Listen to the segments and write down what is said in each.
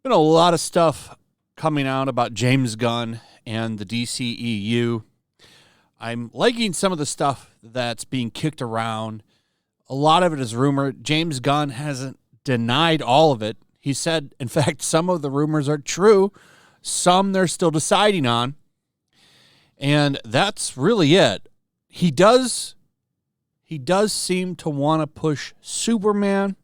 Been a lot of stuff coming out about James Gunn and the DCEU. I'm liking some of the stuff that's being kicked around. A lot of it is rumor. James Gunn hasn't denied all of it. He said, in fact, some of the rumors are true. Some they're still deciding on. And that's really it. He does seem to want to push Superman,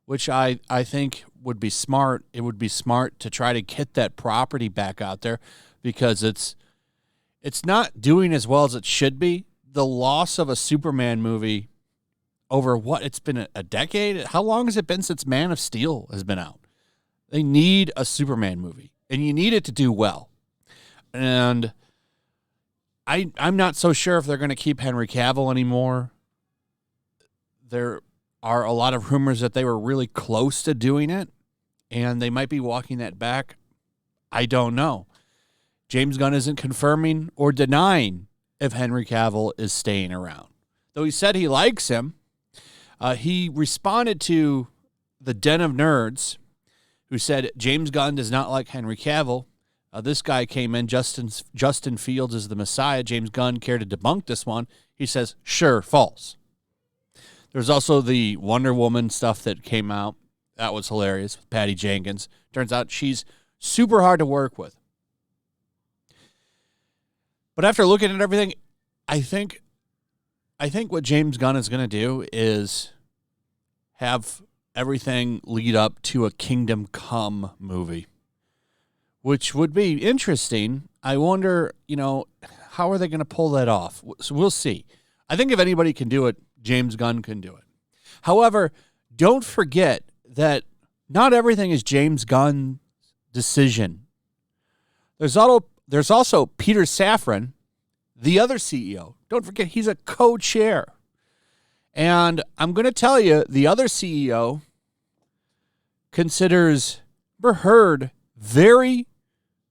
which I think would be smart. It would be smart to try to get that property back out there because it's not doing as well as it should be. The loss of a Superman movie over what? It's been a decade? How long has it been since Man of Steel has been out? They need a Superman movie, and you need it to do well. And I'm not so sure if they're going to keep Henry Cavill anymore. There are a lot of rumors that they were really close to doing it, and they might be walking that back. I don't know. James Gunn isn't confirming or denying if Henry Cavill is staying around. Though he said he likes him, he responded to the Den of Nerds, who said James Gunn does not like Henry Cavill. This guy came in, Justin Fields is the Messiah. James Gunn cared to debunk this one. He says, sure, false. There's also the Wonder Woman stuff that came out. That was hilarious with Patty Jenkins. Turns out she's super hard to work with. But after looking at everything, I think what James Gunn is going to do is have everything lead up to a Kingdom Come movie, which would be interesting. I wonder, how are they going to pull that off? So we'll see. I think if anybody can do it, James Gunn can do it. However, don't forget that not everything is James Gunn's decision. There's also Peter Safran, the other CEO. Don't forget, he's a co-chair. And I'm going to tell you, the other CEO considers Amber Heard very,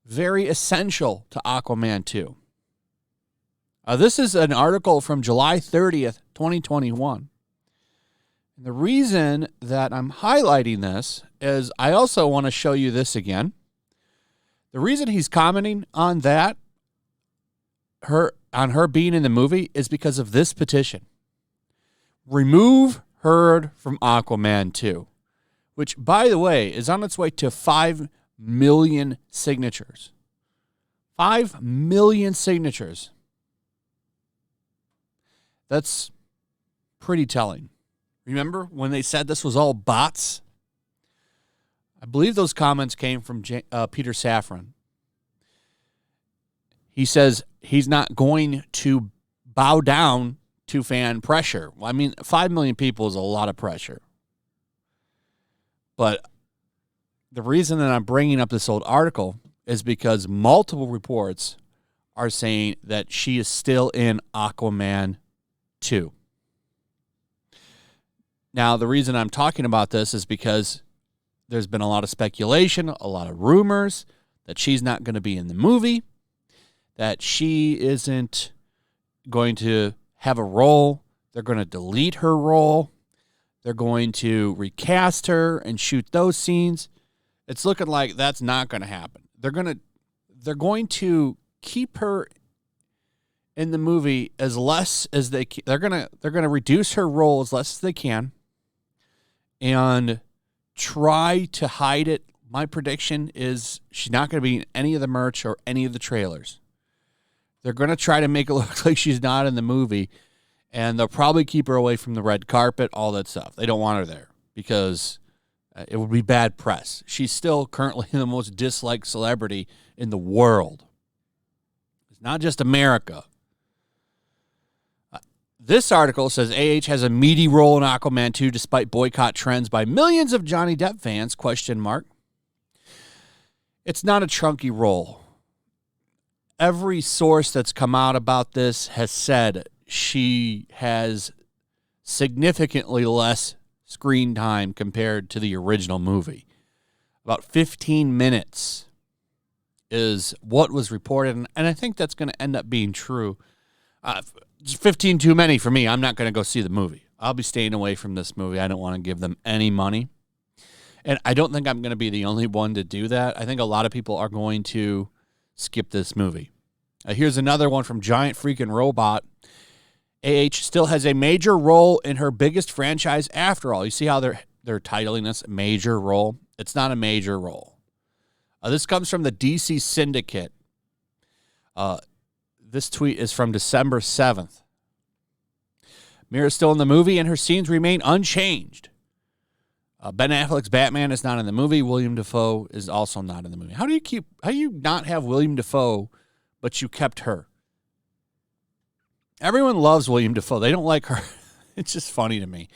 very essential to Aquaman 2. This is an article from July 30th, 2021. And the reason that I'm highlighting this is I also want to show you this again. The reason he's commenting on that, on her being in the movie, is because of this petition. Remove Heard from Aquaman 2, which, by the way, is on its way to 5 million signatures. 5 million signatures. That's pretty telling. Remember when they said this was all bots? I believe those comments came from Peter Safran. He says he's not going to bow down to fan pressure. Well, 5 million people is a lot of pressure. But the reason that I'm bringing up this old article is because multiple reports are saying that she is still in Aquaman 2. Now, the reason I'm talking about this is because there's been a lot of speculation, a lot of rumors that she's not going to be in the movie, that she isn't going to have a role. They're going to delete her role. They're going to recast her and shoot those scenes. It's looking like that's not going to happen. They're going to keep her in the movie as less as they can. They're going to reduce her role as less as they can and try to hide it. My prediction is she's not going to be in any of the merch or any of the trailers. They're going to try to make it look like she's not in the movie, and they'll probably keep her away from the red carpet, all that stuff. They don't want her there because it would be bad press. She's still currently the most disliked celebrity in the world. It's not just America. This article says AH has a meaty role in Aquaman 2 despite boycott trends by millions of Johnny Depp fans, ? It's not a chunky role. Every source that's come out about this has said she has significantly less screen time compared to the original movie. About 15 minutes is what was reported, and I think that's going to end up being true. It's 15 too many for me. I'm not going to go see the movie. I'll be staying away from this movie. I don't want to give them any money. And I don't think I'm going to be the only one to do that. I think a lot of people are going to skip this movie. Here's another one from Giant Freaking Robot. AH still has a major role in her biggest franchise after all. You see how they're titling this major role? It's not a major role. This comes from the DC Syndicate. This tweet is from December 7th. Mera is still in the movie, and her scenes remain unchanged. Ben Affleck's Batman is not in the movie. William Dafoe is also not in the movie. How do you not have William Dafoe, but you kept her? Everyone loves William Dafoe. They don't like her. It's just funny to me.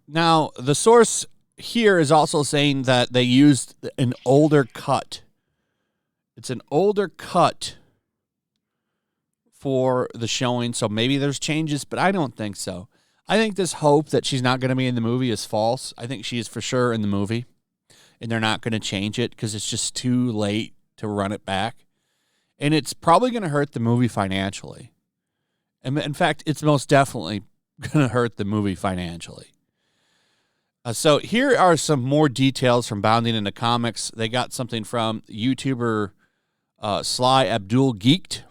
Now, the source here is also saying that they used an older cut. It's an older cut for the showing, so maybe there's changes, but I don't think so. I think this hope that she's not going to be in the movie is false. I think she is for sure in the movie, and they're not going to change it because it's just too late to run it back. And it's probably going to hurt the movie financially. And in fact, it's most definitely going to hurt the movie financially. So here are some more details from Bounding into Comics. They got something from YouTuber Sly Abdul Geeked.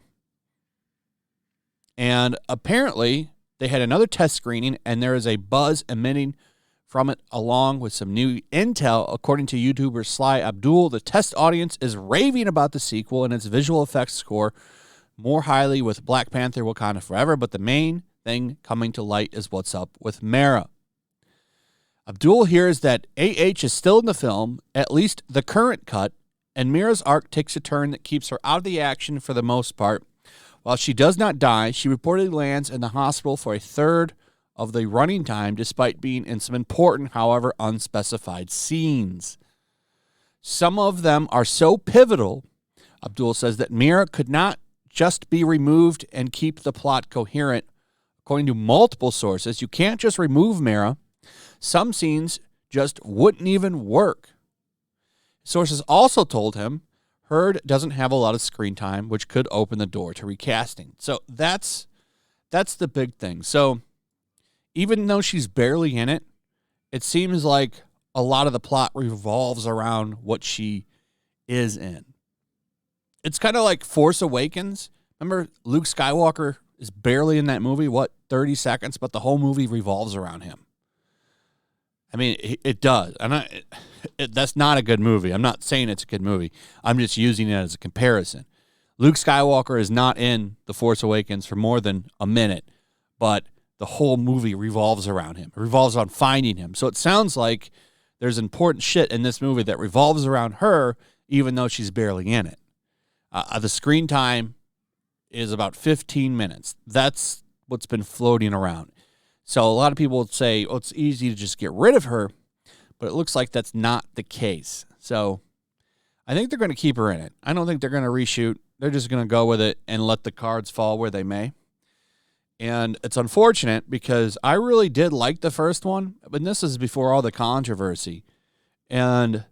And apparently, they had another test screening, and there is a buzz emitting from it along with some new intel. According to YouTuber Sly Abdul, the test audience is raving about the sequel and its visual effects score more highly with Black Panther Wakanda Forever, but the main thing coming to light is what's up with Mera. Abdul hears that AH is still in the film, at least the current cut, and Mera's arc takes a turn that keeps her out of the action for the most part. While she does not die, she reportedly lands in the hospital for a third of the running time, despite being in some important, however unspecified, scenes. Some of them are so pivotal, Abdul says, that Mera could not just be removed and keep the plot coherent. According to multiple sources, you can't just remove Mera. Some scenes just wouldn't even work. Sources also told him Heard doesn't have a lot of screen time, which could open the door to recasting. So that's the big thing. So even though she's barely in it, it seems like a lot of the plot revolves around what she is in. It's kind of like Force Awakens. Remember, Luke Skywalker is barely in that movie, 30 seconds, but the whole movie revolves around him. I mean, it does. And that's not a good movie. I'm not saying it's a good movie. I'm just using it as a comparison. Luke Skywalker is not in The Force Awakens for more than a minute, but the whole movie revolves around him. It revolves on finding him. So it sounds like there's important shit in this movie that revolves around her, even though she's barely in it. The screen time is about 15 minutes. That's what's been floating around. So a lot of people would say, oh, it's easy to just get rid of her, but it looks like that's not the case. So I think they're going to keep her in it. I don't think they're going to reshoot. They're just going to go with it and let the cards fall where they may. And it's unfortunate because I really did like the first one, but this is before all the controversy. And,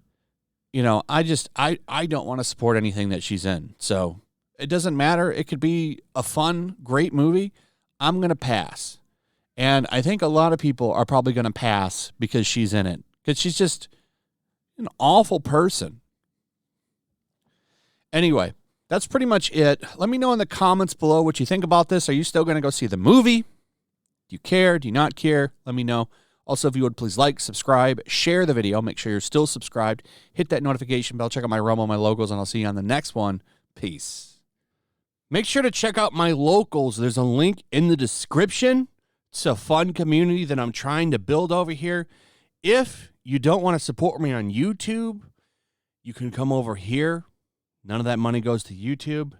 you know, I don't want to support anything that she's in. So it doesn't matter. It could be a fun, great movie. I'm going to pass. And I think a lot of people are probably going to pass because she's in it. Because she's just an awful person. Anyway, that's pretty much it. Let me know in the comments below what you think about this. Are you still going to go see the movie? Do you care? Do you not care? Let me know. Also, if you would please like, subscribe, share the video. Make sure you're still subscribed. Hit that notification bell. Check out my Rumble, my logos, and I'll see you on the next one. Peace. Make sure to check out my locals. There's a link in the description. It's a fun community that I'm trying to build over here. If you don't want to support me on YouTube, you can come over here. None of that money goes to YouTube.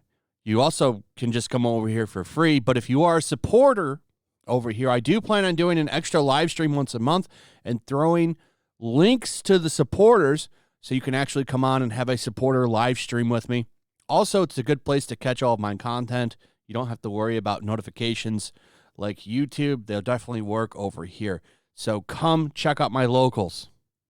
You also can just come over here for free. But if you are a supporter over here, I do plan on doing an extra live stream once a month and throwing links to the supporters so you can actually come on and have a supporter live stream with me. Also, it's a good place to catch all of my content. You don't have to worry about notifications like YouTube. They'll definitely work over here. So come check out my locals.